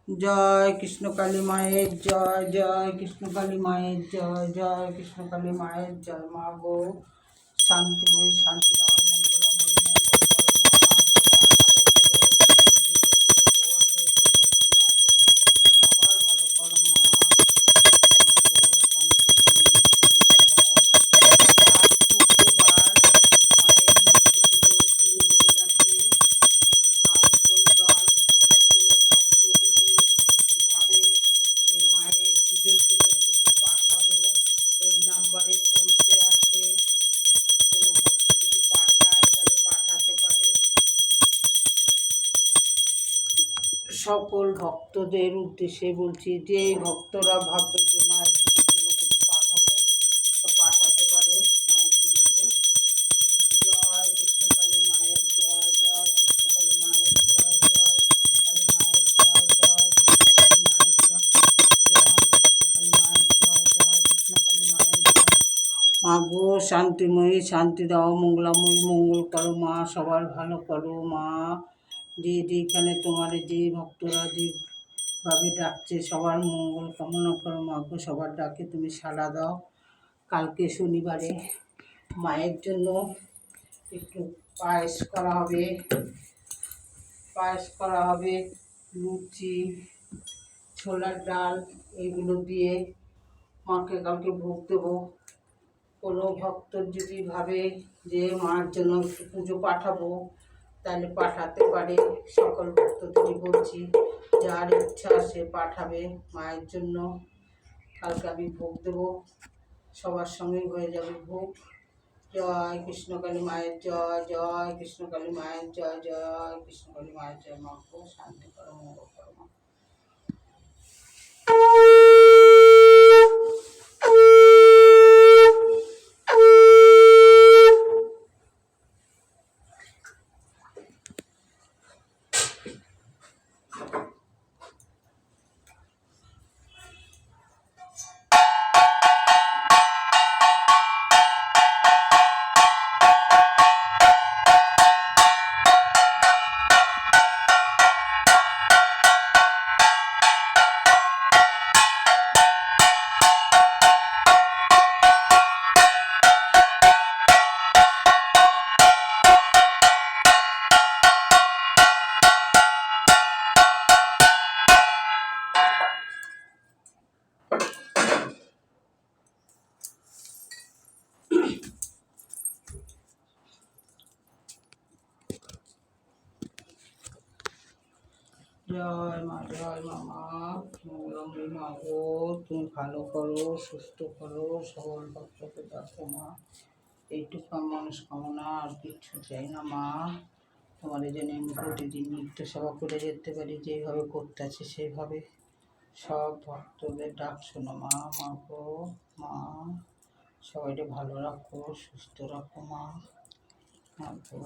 জয় কৃষ্ণকালী মায়ের জয়, জয় কৃষ্ণকালী মায়ের জয়, জয় কৃষ্ণকালী মায়ের জয়। মা গো শান্তিময়ী, শান্তি দাও, মঙ্গলময়ী, মঙ্গল করো মা, সবার ভালো করো, সবার শান্তি দিয়ে শান্তি দাও। আজ শুক্রবার, মায়ের নিত্য পুজো শুরু হয়ে গেছে। কাল শনিবার, কোনো ভক্ত যদি ভাবে যে মায়ের পুজোর জন্য কিছু পাঠাবো, এই নাম্বারে ফোনপে আছে, কোনো ভক্ত যদি পাঠায় তাহলে পাঠাতে পারে। সকল ভক্তদের উদ্দেশ্যে বলছি, যে ভক্তরা ভাববে যে মায়ের পুজোর জন্য কিছু পাঠাবো, তো পাঠাতে পারে মায়ের পুজোতে। জয় কৃষ্ণকালী মায়ের জয়, জয় কৃষ্ণকালী মায়ের জয়, জয় কৃষ্ণকালী মায়ের জয়, জয় কৃষ্ণকালী মায়ের জয়, জয় কৃষ্ণকালী মায়ের জয়, জয় কৃষ্ণকালী মায়ের জয়। মা গো শান্তিময়ী, শান্তি দাও, মঙ্গলাময়ী, মঙ্গল করো মা, সবার ভালো করো মা। যেখানে তোমার যে ভক্তরা যেভাবে ডাকছে, সবার মঙ্গল কামনা করো মা গো, সবার ডাকে তুমি সাড়া দাও। কালকে শনিবারে মায়ের জন্য একটু পায়েস করা হবে, লুচি, ছোলার ডাল, এইগুলো দিয়ে মাকে কালকে ভোগ দেবো। কোনো ভক্ত যদি ভাবে যে মার জন্য একটু পুজো পাঠাবো, তাহলে পাঠাতে পারে। সকল ভক্তদেরই বলছি, যার ইচ্ছা সে পাঠাবে মায়ের জন্য। কালকে আমি ভোগ দেবো, সবার সঙ্গেই হয়ে যাবে ভোগ। জয় কৃষ্ণকালী মায়ের জয়, জয় কৃষ্ণকালী মায়ের জয়, জয় কৃষ্ণকালী মায়ের জয়। মা গো শান্তি করো, মঙ্গল করো মা। জয় মা, জয় মা, মঙ্গলময়ী মা গো, তুমি ভালো করো, সুস্থ করো, সবল ভক্তকে দেখো মা। এইটুকু মনস্কামনা, আর কিচ্ছু চাই না মা। তোমার এই জন্য আমি প্রতিদিন নিত্য সেবা করে যেতে পারি, যেভাবে করতে আছে সেইভাবে। সব ভক্তদের ডাক শোনো মা, মা গো মা, সবাইকে ভালো রাখো, সুস্থ রাখো মা, মা গো।